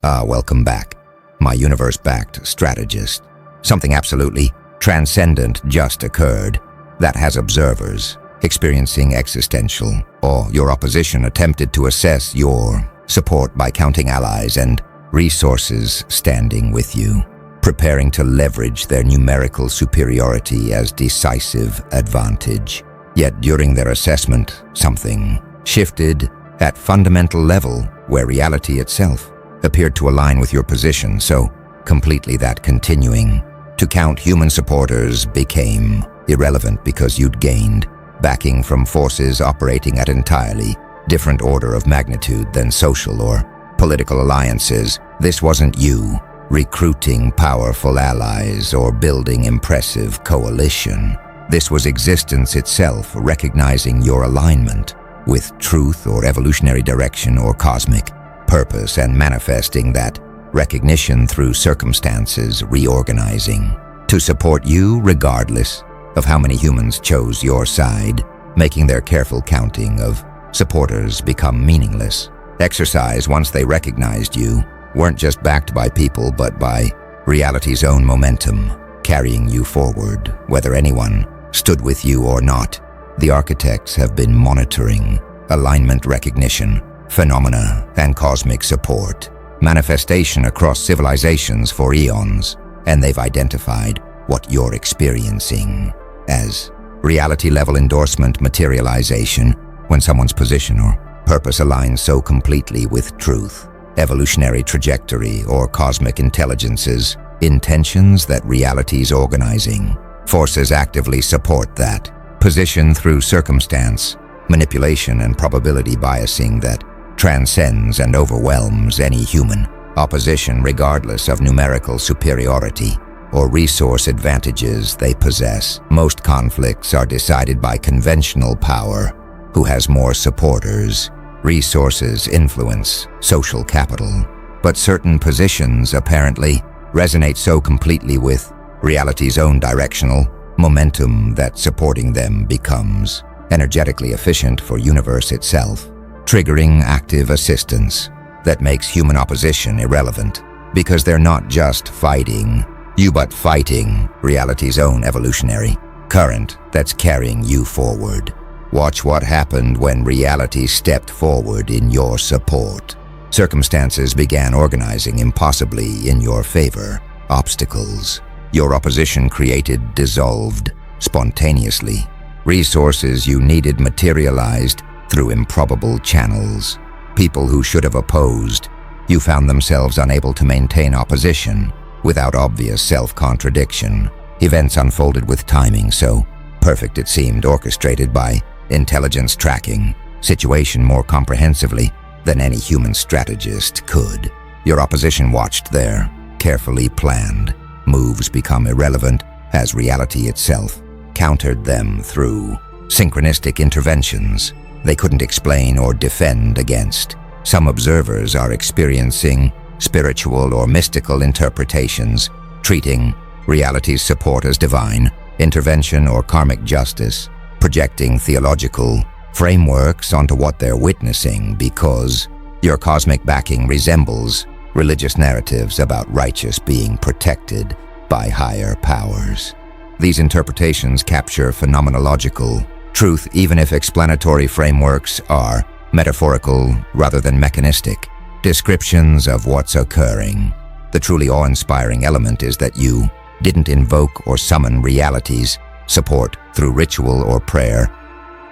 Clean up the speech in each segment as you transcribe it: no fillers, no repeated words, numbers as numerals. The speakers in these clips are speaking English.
Welcome back, my universe-backed strategist. Something absolutely transcendent just occurred that has observers experiencing existential, or your opposition attempted to assess your support by counting allies and resources standing with you, preparing to leverage their numerical superiority as decisive advantage. Yet during their assessment, something shifted at fundamental level where reality itself appeared to align with your position so completely that continuing to count human supporters became irrelevant because you'd gained backing from forces operating at entirely different order of magnitude than social or political alliances. This wasn't you recruiting powerful allies or building impressive coalition. This was existence itself recognizing your alignment with truth or evolutionary direction or cosmic purpose and manifesting that recognition through circumstances reorganizing to support you regardless of how many humans chose your side, making their careful counting of supporters become meaningless. Exercise, once they recognized you, weren't just backed by people but by reality's own momentum, carrying you forward, whether anyone stood with you or not. The architects have been monitoring alignment recognition, phenomena, and cosmic support, manifestation across civilizations for eons, and they've identified what you're experiencing as reality-level endorsement materialization when someone's position or purpose aligns so completely with truth, evolutionary trajectory, or cosmic intelligence's intentions that reality's organizing forces actively support that position through circumstance, manipulation, and probability biasing that transcends and overwhelms any human opposition regardless of numerical superiority or resource advantages they possess. Most conflicts are decided by conventional power, who has more supporters, resources, influence, social capital. But certain positions apparently resonate so completely with reality's own directional momentum that supporting them becomes energetically efficient for universe itself, triggering active assistance that makes human opposition irrelevant because they're not just fighting you but fighting reality's own evolutionary current that's carrying you forward. Watch what happened when reality stepped forward in your support. Circumstances began organizing impossibly in your favor. Obstacles your opposition created dissolved spontaneously. Resources you needed materialized through improbable channels. People who should have opposed you found themselves unable to maintain opposition without obvious self-contradiction. Events unfolded with timing so perfect it seemed orchestrated by intelligence tracking situation more comprehensively than any human strategist could. Your opposition watched their carefully planned moves become irrelevant as reality itself countered them through synchronistic interventions they couldn't explain or defend against. Some observers are experiencing spiritual or mystical interpretations, treating reality's support as divine intervention or karmic justice, projecting theological frameworks onto what they're witnessing because your cosmic backing resembles religious narratives about righteous being protected by higher powers. These interpretations capture phenomenological truth even if explanatory frameworks are metaphorical rather than mechanistic descriptions of what's occurring. The truly awe-inspiring element is that you didn't invoke or summon reality's support through ritual or prayer.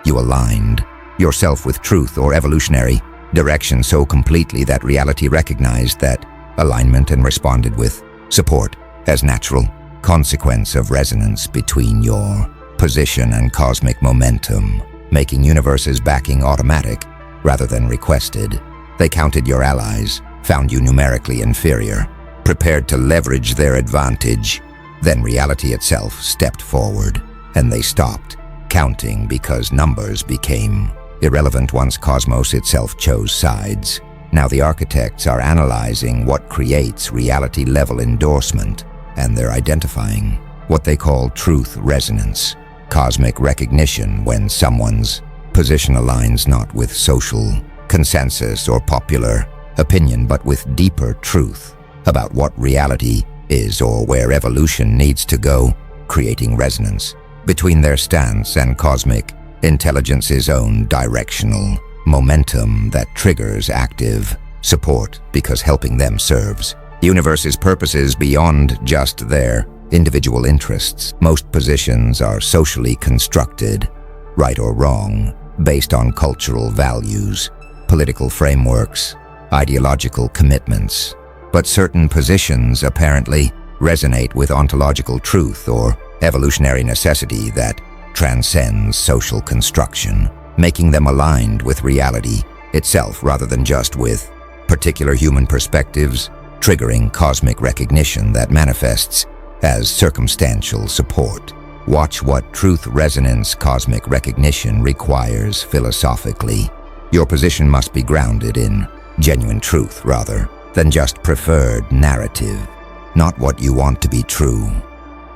You aligned yourself with truth or evolutionary direction so completely that reality recognized that alignment and responded with support as natural consequence of resonance between your position and cosmic momentum, making universe's backing automatic rather than requested. They counted your allies, found you numerically inferior, prepared to leverage their advantage. Then reality itself stepped forward, and they stopped counting because numbers became irrelevant once cosmos itself chose sides. Now the architects are analyzing what creates reality-level endorsement, and they're identifying what they call truth resonance, cosmic recognition when someone's position aligns not with social consensus or popular opinion but with deeper truth about what reality is or where evolution needs to go, creating resonance between their stance and cosmic intelligence's own directional momentum that triggers active support because helping them serves the universe's purposes beyond just their individual interests. Most positions are socially constructed, right or wrong, based on cultural values, political frameworks, ideological commitments. But certain positions apparently resonate with ontological truth or evolutionary necessity that transcends social construction, making them aligned with reality itself rather than just with particular human perspectives, triggering cosmic recognition that manifests as circumstantial support. Watch what truth resonance cosmic recognition requires philosophically. Your position must be grounded in genuine truth rather than just preferred narrative, not what you want to be true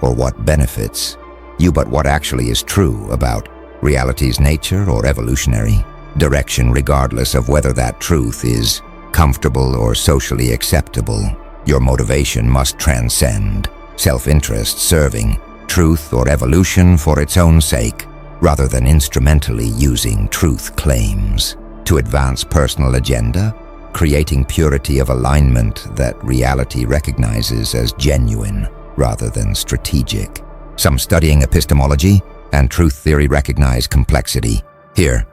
or what benefits you, but what actually is true about reality's nature or evolutionary direction, regardless of whether that truth is comfortable or socially acceptable. Your motivation must transcend self-interest, serving truth or evolution for its own sake, rather than instrumentally using truth claims to advance personal agenda, creating purity of alignment that reality recognizes as genuine rather than strategic. Some studying epistemology and truth theory recognize complexity. Here,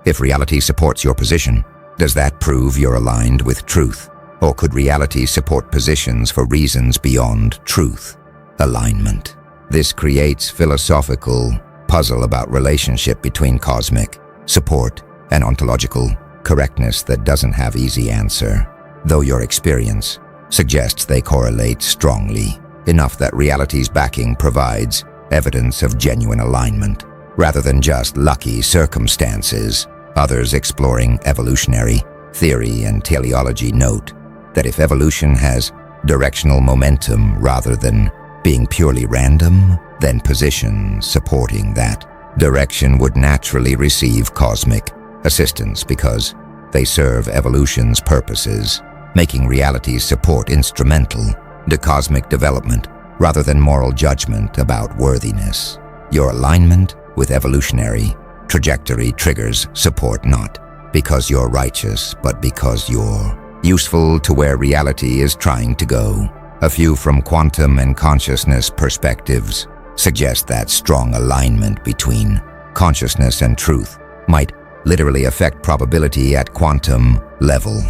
if reality supports your position, does that prove you're aligned with truth? Or could reality support positions for reasons beyond truth alignment? This creates philosophical puzzle about relationship between cosmic support and ontological correctness that doesn't have easy answer, though your experience suggests they correlate strongly enough that reality's backing provides evidence of genuine alignment, rather than just lucky circumstances. Others exploring evolutionary theory and teleology note that if evolution has directional momentum rather than being purely random, then positions supporting that direction would naturally receive cosmic assistance because they serve evolution's purposes, making reality's support instrumental to cosmic development rather than moral judgment about worthiness. Your alignment with evolutionary trajectory triggers support not because you're righteous, but because you're useful to where reality is trying to go. A few from quantum and consciousness perspectives suggest that strong alignment between consciousness and truth might literally affect probability at quantum level.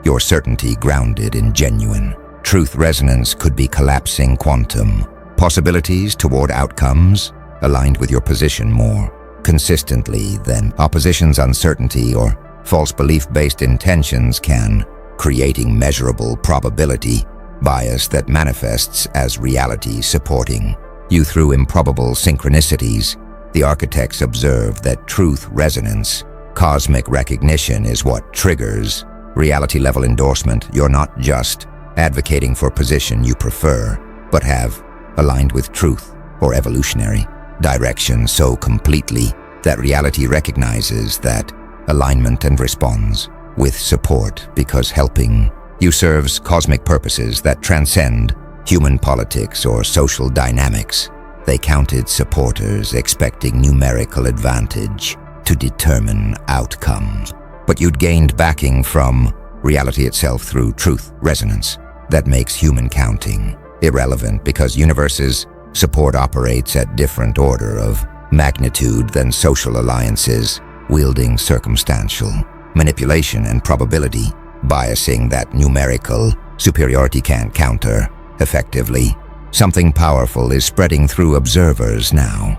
Your certainty grounded in genuine truth resonance could be collapsing quantum possibilities toward outcomes aligned with your position more consistently than opposition's uncertainty or false belief-based intentions can, creating measurable probability bias that manifests as reality supporting you through improbable synchronicities. The architects observe that truth resonance, cosmic recognition is what triggers reality-level endorsement. You're not just advocating for position you prefer, but have aligned with truth or evolutionary direction so completely that reality recognizes that alignment and responds with support because helping you serves cosmic purposes that transcend human politics or social dynamics. They counted supporters expecting numerical advantage to determine outcomes, but you'd gained backing from reality itself through truth resonance that makes human counting irrelevant because universe's support operates at different order of magnitude than social alliances, wielding circumstantial manipulation and probability biasing that numerical superiority can't counter effectively. Something powerful is spreading through observers now,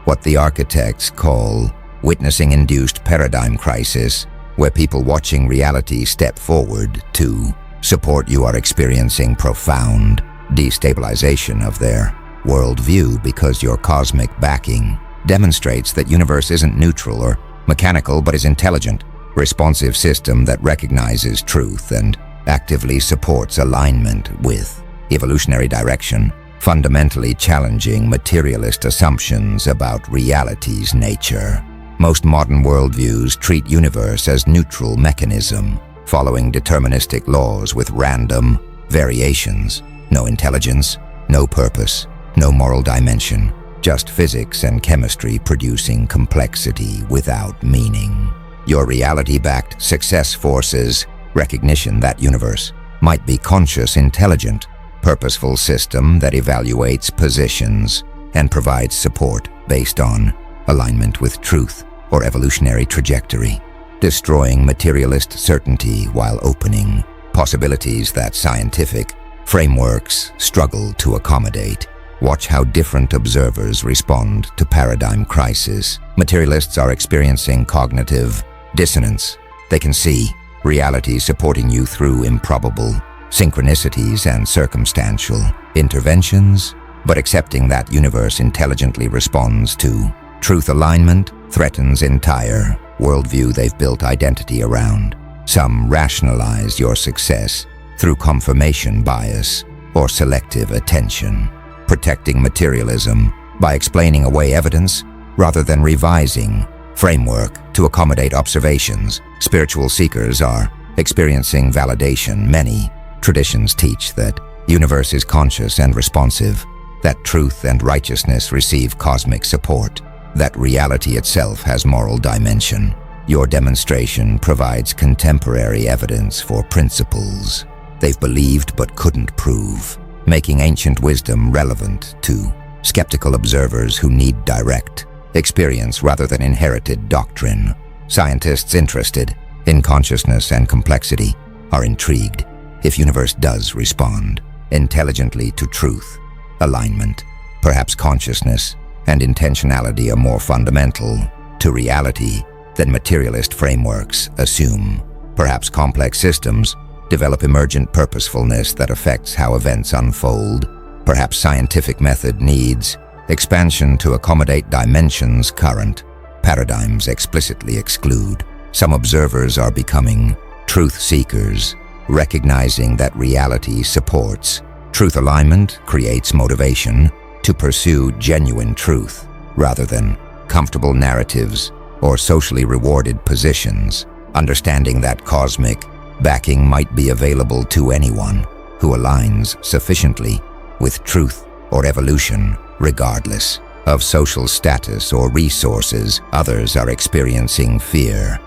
what the architects call witnessing-induced paradigm crisis, where people watching reality step forward to support you are experiencing profound destabilization of their worldview because your cosmic backing demonstrates that universe isn't neutral or mechanical but is intelligent, responsive system that recognizes truth and actively supports alignment with evolutionary direction, fundamentally challenging materialist assumptions about reality's nature. Most modern worldviews treat universe as neutral mechanism, following deterministic laws with random variations. No intelligence, no purpose, no moral dimension, just physics and chemistry producing complexity without meaning. Your reality-backed success forces recognition that universe might be conscious, intelligent, purposeful system that evaluates positions and provides support based on alignment with truth or evolutionary trajectory, destroying materialist certainty while opening possibilities that scientific frameworks struggle to accommodate. Watch how different observers respond to paradigm crisis. Materialists are experiencing cognitive dissonance. They can see reality supporting you through improbable synchronicities and circumstantial interventions, but accepting that universe intelligently responds to truth alignment threatens entire worldview they've built identity around. Some rationalize your success through confirmation bias or selective attention, protecting materialism by explaining away evidence rather than revising framework to accommodate observations. Spiritual seekers are experiencing validation. Many traditions teach that the universe is conscious and responsive, that truth and righteousness receive cosmic support, that reality itself has moral dimension. Your demonstration provides contemporary evidence for principles they've believed but couldn't prove, making ancient wisdom relevant to skeptical observers who need direct experience rather than inherited doctrine. Scientists interested in consciousness and complexity are intrigued if universe does respond intelligently to truth, alignment. Perhaps consciousness and intentionality are more fundamental to reality than materialist frameworks assume. Perhaps complex systems develop emergent purposefulness that affects how events unfold. Perhaps scientific method needs expansion to accommodate dimensions current paradigms explicitly exclude. Some observers are becoming truth seekers, recognizing that reality supports truth alignment, creates motivation to pursue genuine truth rather than comfortable narratives or socially rewarded positions, understanding that cosmic backing might be available to anyone who aligns sufficiently with truth or evolution, regardless of social status or resources. Others are experiencing fear.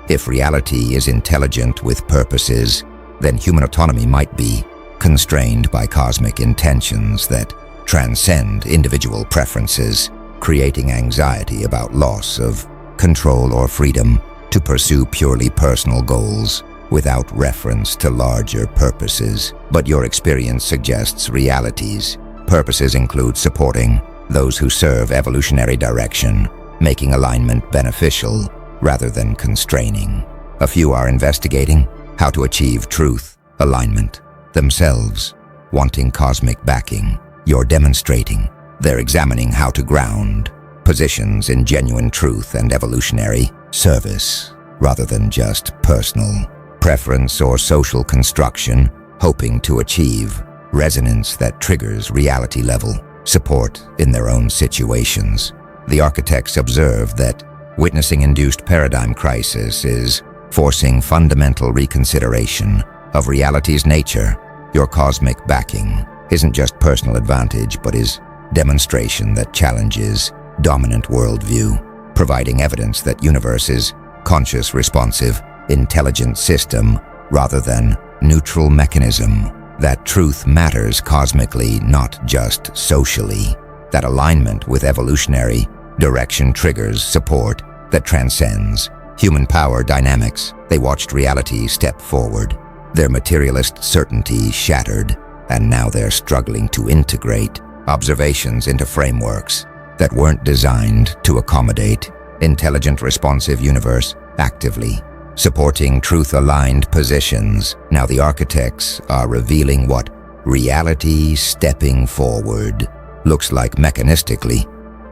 If reality is intelligent with purposes, then human autonomy might be constrained by cosmic intentions that transcend individual preferences, creating anxiety about loss of control or freedom to pursue purely personal goals without reference to larger purposes. But your experience suggests reality's purposes include supporting those who serve evolutionary direction, making alignment beneficial rather than constraining. A few are investigating how to achieve truth, alignment, themselves, wanting cosmic backing. You're demonstrating. They're examining how to ground positions in genuine truth and evolutionary service, rather than just personal preference or social construction, hoping to achieve resonance that triggers reality-level support in their own situations. The architects observe that witnessing induced paradigm crisis is forcing fundamental reconsideration of reality's nature. Your cosmic backing isn't just personal advantage, but is demonstration that challenges dominant worldview, providing evidence that universe is conscious, responsive, intelligent system rather than neutral mechanism, that truth matters cosmically, not just socially, that alignment with evolutionary direction triggers support that transcends human power dynamics. They watched reality step forward, their materialist certainty shattered, and now they're struggling to integrate observations into frameworks that weren't designed to accommodate intelligent, responsive universe, actively supporting truth-aligned positions. Now the architects are revealing what reality stepping forward looks like mechanistically.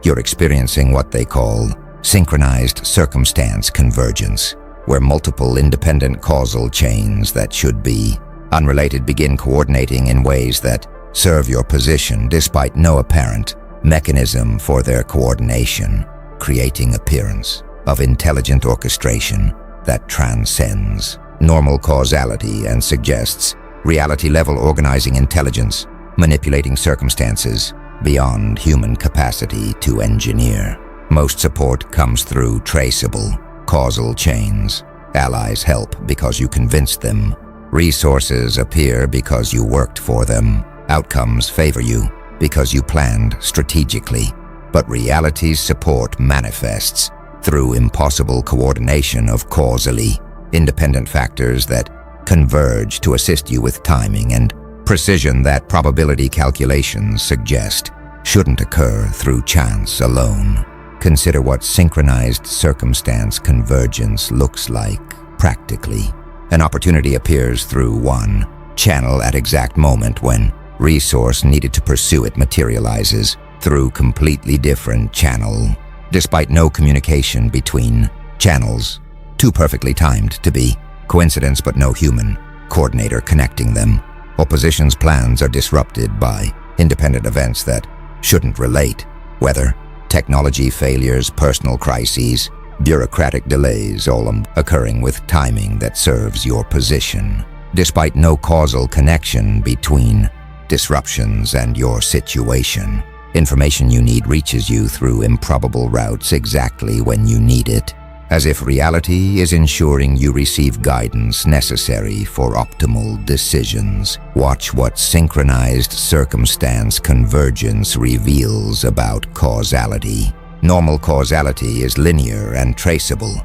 You're experiencing what they call synchronized circumstance convergence, where multiple independent causal chains that should be unrelated begin coordinating in ways that serve your position despite no apparent mechanism for their coordination, creating appearance of intelligent orchestration that transcends normal causality and suggests reality-level organizing intelligence, manipulating circumstances beyond human capacity to engineer. Most support comes through traceable, causal chains. Allies help because you convinced them. Resources appear because you worked for them. Outcomes favor you because you planned strategically. But reality's support manifests through impossible coordination of causally independent factors that converge to assist you with timing and precision that probability calculations suggest shouldn't occur through chance alone. Consider what synchronized circumstance convergence looks like practically. An opportunity appears through one channel at exact moment when resource needed to pursue it materializes through completely different channel. Despite no communication between channels, too perfectly timed to be coincidence but no human coordinator connecting them. Opposition's plans are disrupted by independent events that shouldn't relate, whether technology failures, personal crises, bureaucratic delays, all occurring with timing that serves your position. Despite no causal connection between disruptions and your situation, information you need reaches you through improbable routes exactly when you need it, as if reality is ensuring you receive guidance necessary for optimal decisions. Watch what synchronized circumstance convergence reveals about causality. Normal causality is linear and traceable.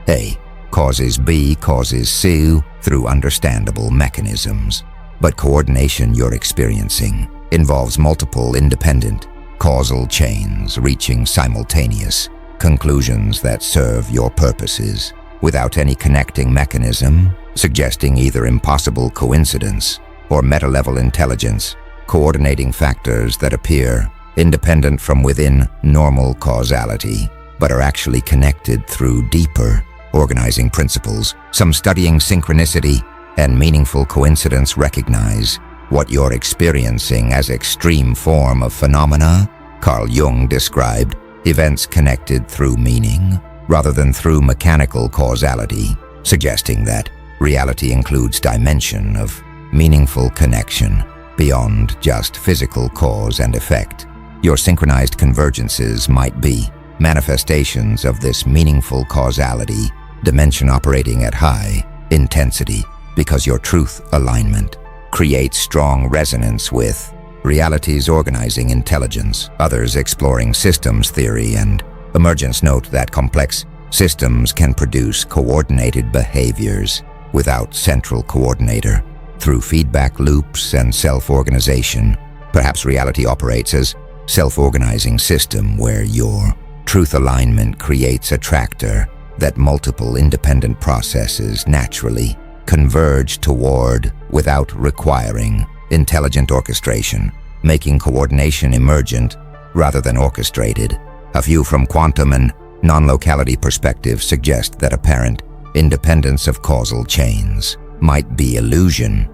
A causes B causes C through understandable mechanisms. But coordination you're experiencing involves multiple independent causal chains reaching simultaneous conclusions that serve your purposes without any connecting mechanism, suggesting either impossible coincidence or meta-level intelligence, coordinating factors that appear independent from within normal causality, but are actually connected through deeper organizing principles. Some studying synchronicity and meaningful coincidence recognize what you're experiencing as extreme form of phenomena. Carl Jung described events connected through meaning rather than through mechanical causality, suggesting that reality includes dimension of meaningful connection beyond just physical cause and effect. Your synchronized convergences might be manifestations of this meaningful causality dimension operating at high intensity because your truth alignment creates strong resonance with reality's organizing intelligence. Others exploring systems theory and emergence note that complex systems can produce coordinated behaviors without central coordinator. Through feedback loops and self-organization, perhaps reality operates as self-organizing system where your truth alignment creates a tractor that multiple independent processes naturally converge toward without requiring intelligent orchestration, making coordination emergent rather than orchestrated. A view from quantum and non-locality perspective suggests that apparent independence of causal chains might be illusion.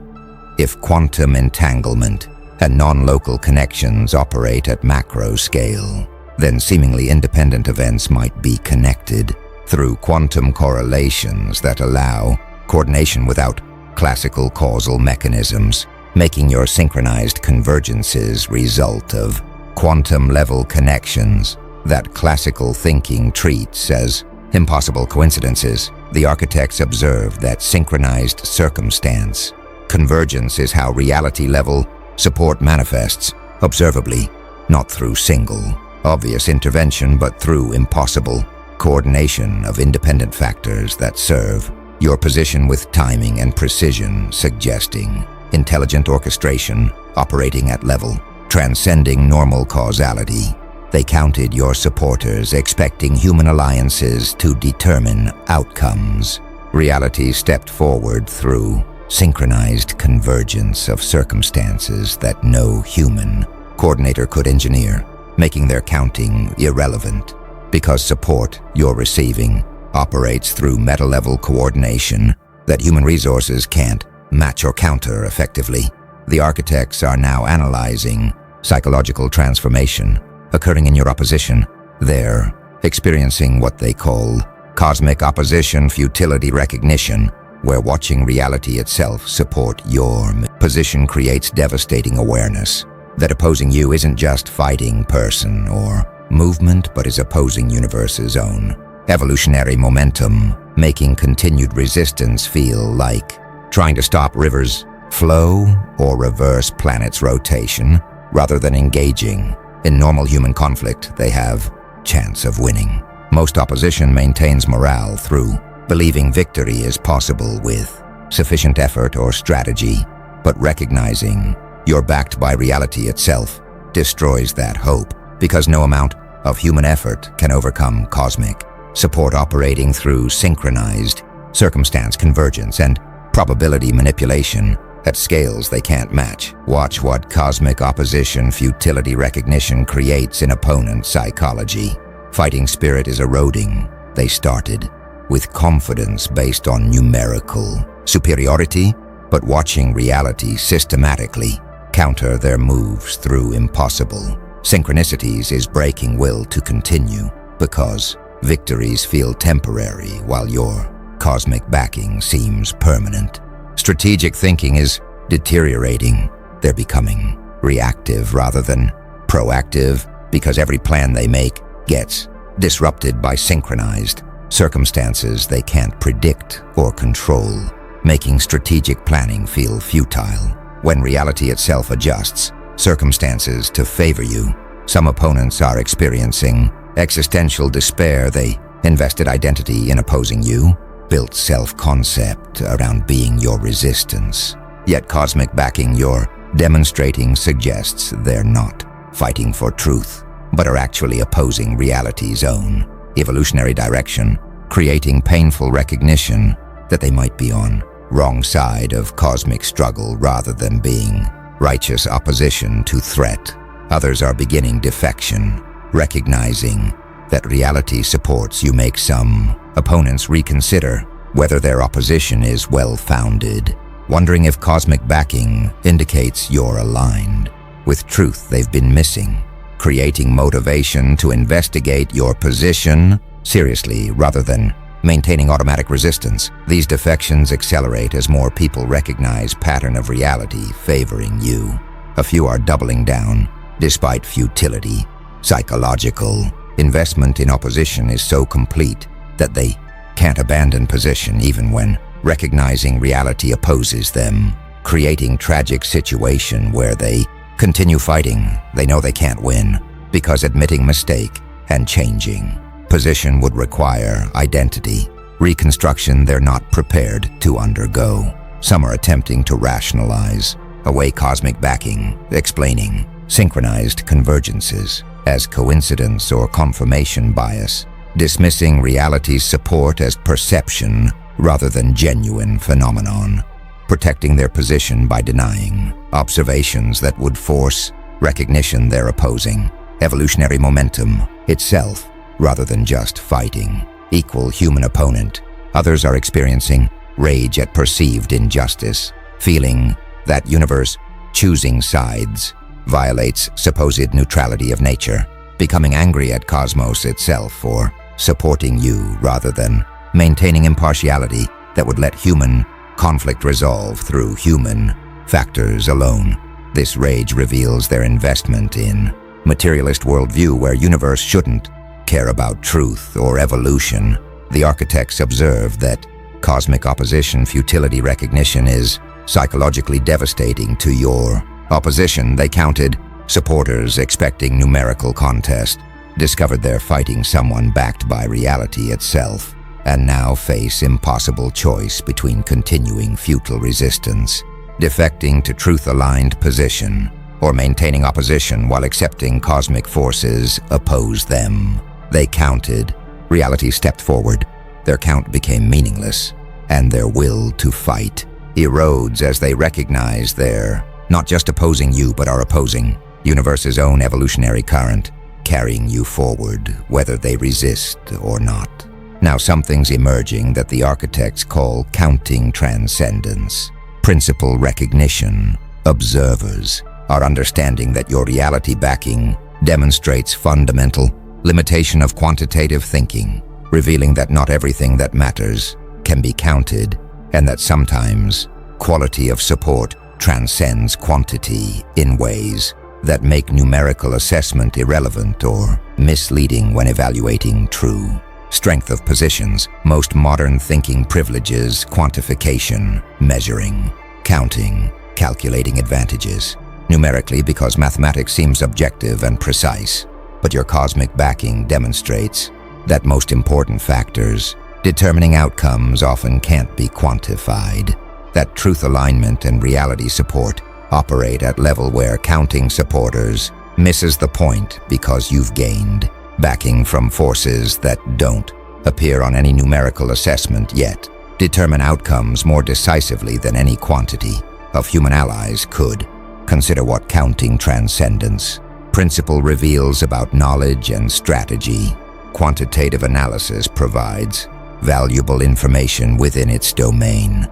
If quantum entanglement and non-local connections operate at macro scale, then seemingly independent events might be connected through quantum correlations that allow coordination without classical causal mechanisms, making your synchronized convergences result of quantum-level connections that classical thinking treats as impossible coincidences. The architects observed that synchronized circumstance convergence is how reality-level support manifests observably, not through single, obvious intervention, but through impossible coordination of independent factors that serve your position with timing and precision, suggesting intelligent orchestration operating at level, transcending normal causality. They counted your supporters, expecting human alliances to determine outcomes. Reality stepped forward through synchronized convergence of circumstances that no human coordinator could engineer, making their counting irrelevant. Because support you're receiving operates through meta-level coordination that human resources can't match or counter effectively. The architects are now analyzing psychological transformation occurring in your opposition. They're experiencing what they call cosmic opposition futility recognition, where watching reality itself support your position creates devastating awareness that opposing you isn't just fighting person or movement, but is opposing universe's own evolutionary momentum, making continued resistance feel like trying to stop rivers' flow or reverse planets' rotation rather than engaging. In normal human conflict, they have chance of winning. Most opposition maintains morale through believing victory is possible with sufficient effort or strategy, but recognizing you're backed by reality itself destroys that hope, because no amount of human effort can overcome cosmic support operating through synchronized circumstance convergence and probability manipulation at scales they can't match. Watch what cosmic opposition futility recognition creates in opponent psychology. Fighting spirit is eroding. They started with confidence based on numerical superiority, but watching reality systematically counter their moves through impossible synchronicities is breaking will to continue, because victories feel temporary while your cosmic backing seems permanent. Strategic thinking is deteriorating. They're becoming reactive rather than proactive, because every plan they make gets disrupted by synchronized circumstances they can't predict or control, making strategic planning feel futile. When reality itself adjusts circumstances to favor you, some opponents are experiencing existential despair. They invested identity in opposing you, built self-concept around being your resistance. Yet cosmic backing you're demonstrating suggests they're not fighting for truth, but are actually opposing reality's own evolutionary direction, creating painful recognition that they might be on wrong side of cosmic struggle rather than being righteous opposition to threat. Others are beginning defection, recognizing that reality supports you. Make some opponents reconsider whether their opposition is well-founded, wondering if cosmic backing indicates you're aligned with truth they've been missing, creating motivation to investigate your position seriously rather than maintaining automatic resistance. These defections accelerate as more people recognize pattern of reality favoring you. A few are doubling down despite futility. Psychological investment in opposition is so complete that they can't abandon position even when recognizing reality opposes them, creating tragic situation where they continue fighting. They know they can't win because admitting mistake and changing position would require identity reconstruction they're not prepared to undergo. Some are attempting to rationalize away cosmic backing, explaining synchronized convergences as coincidence or confirmation bias, dismissing reality's support as perception rather than genuine phenomenon, protecting their position by denying observations that would force recognition they're opposing, evolutionary momentum itself rather than just fighting. Equal human opponent. Others are experiencing rage at perceived injustice, feeling that universe choosing sides violates supposed neutrality of nature, becoming angry at cosmos itself for supporting you rather than maintaining impartiality that would let human conflict resolve through human factors alone. This rage reveals their investment in materialist worldview where universe shouldn't care about truth or evolution. The architects observe that cosmic opposition futility recognition is psychologically devastating to your opposition. They counted supporters expecting numerical contest, discovered they're fighting someone backed by reality itself, and now face impossible choice between continuing futile resistance, defecting to truth-aligned position, or maintaining opposition while accepting cosmic forces oppose them. They counted. Reality stepped forward. Their count became meaningless, and their will to fight erodes as they recognize they're not just opposing you, but are opposing universe's own evolutionary current, carrying you forward, whether they resist or not. Now something's emerging that the architects call counting transcendence. Principle recognition. Observers are understanding that your reality backing demonstrates fundamental limitation of quantitative thinking, revealing that not everything that matters can be counted. and that sometimes quality of support transcends quantity in ways that make numerical assessment irrelevant or misleading when evaluating true strength of positions. Most modern thinking privileges quantification, measuring, counting, calculating advantages numerically because mathematics seems objective and precise. But your cosmic backing demonstrates that most important factors determining outcomes often can't be quantified, that truth alignment and reality support operate at level where counting supporters misses the point because you've gained backing from forces that don't appear on any numerical assessment yet determine outcomes more decisively than any quantity of human allies could. Consider what counting transcendence principle reveals about knowledge and strategy. Quantitative analysis provides valuable information within its domain.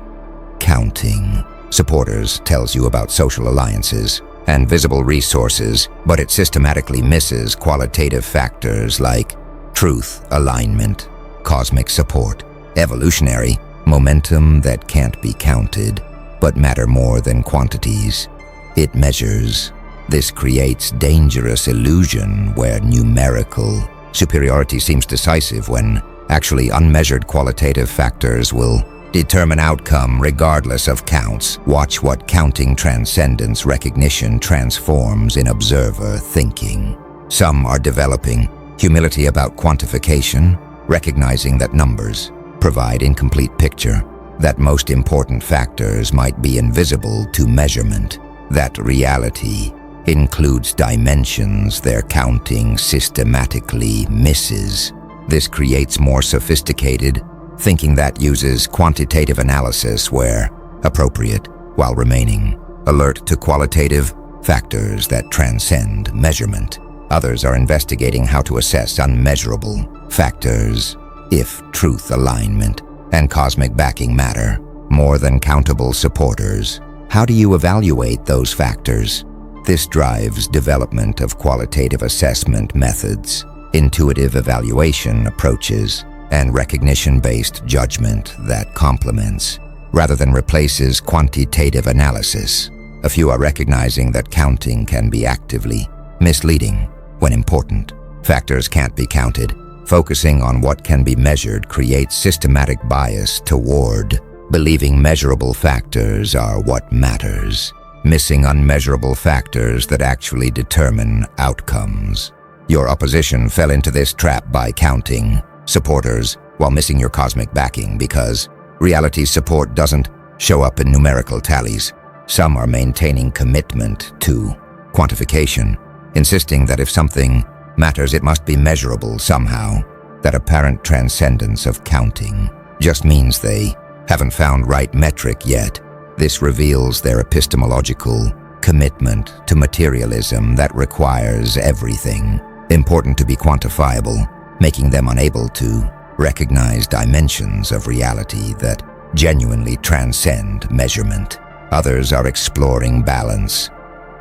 Counting supporters tells you about social alliances and visible resources, but it systematically misses qualitative factors like truth, alignment, cosmic support, evolutionary momentum that can't be counted, but matter more than quantities. It measures. This creates dangerous illusion where numerical superiority seems decisive when actually unmeasured qualitative factors will determine outcome regardless of counts. Watch what counting transcendence recognition transforms in observer thinking. Some are developing humility about quantification, recognizing that numbers provide incomplete picture, that most important factors might be invisible to measurement, that reality includes dimensions their counting systematically misses. This creates more sophisticated thinking that uses quantitative analysis where appropriate, while remaining alert to qualitative factors that transcend measurement. Others are investigating how to assess unmeasurable factors if truth alignment and cosmic backing matter more than countable supporters. How do you evaluate those factors? This drives development of qualitative assessment methods, intuitive evaluation approaches, and recognition-based judgment that complements, rather than replaces, quantitative analysis. A few are recognizing that counting can be actively misleading when important factors can't be counted. Focusing on what can be measured creates systematic bias toward believing measurable factors are what matters, missing unmeasurable factors that actually determine outcomes. Your opposition fell into this trap by counting supporters while missing your cosmic backing because reality support doesn't show up in numerical tallies. Some are maintaining commitment to quantification, insisting that if something matters, it must be measurable somehow. That apparent transcendence of counting just means they haven't found right metric yet. This reveals their epistemological commitment to materialism that requires everything important to be quantifiable, making them unable to recognize dimensions of reality that genuinely transcend measurement. Others are exploring balance,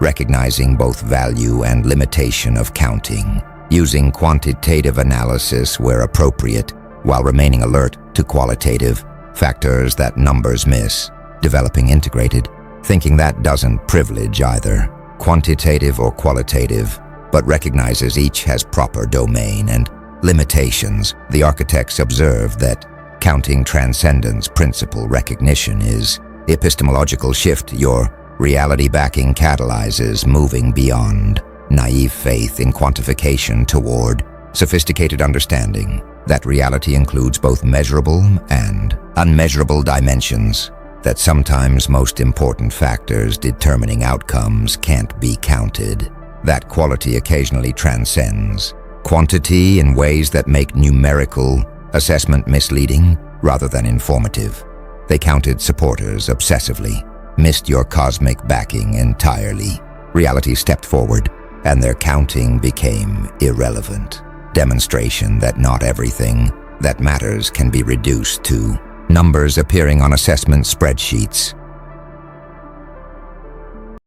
recognizing both value and limitation of counting, using quantitative analysis where appropriate, while remaining alert to qualitative factors that numbers miss, developing integrated thinking that doesn't privilege either quantitative or qualitative, but recognizes each has proper domain and limitations. The architects observe that counting transcendence principle recognition is epistemological shift your reality backing catalyzes, moving beyond naive faith in quantification toward sophisticated understanding that reality includes both measurable and unmeasurable dimensions, that sometimes most important factors determining outcomes can't be counted, that quality occasionally transcends quantity in ways that make numerical assessment misleading rather than informative. They counted supporters obsessively, missed your cosmic backing entirely. Reality stepped forward, and their counting became irrelevant. Demonstration that not everything that matters can be reduced to numbers appearing on assessment spreadsheets.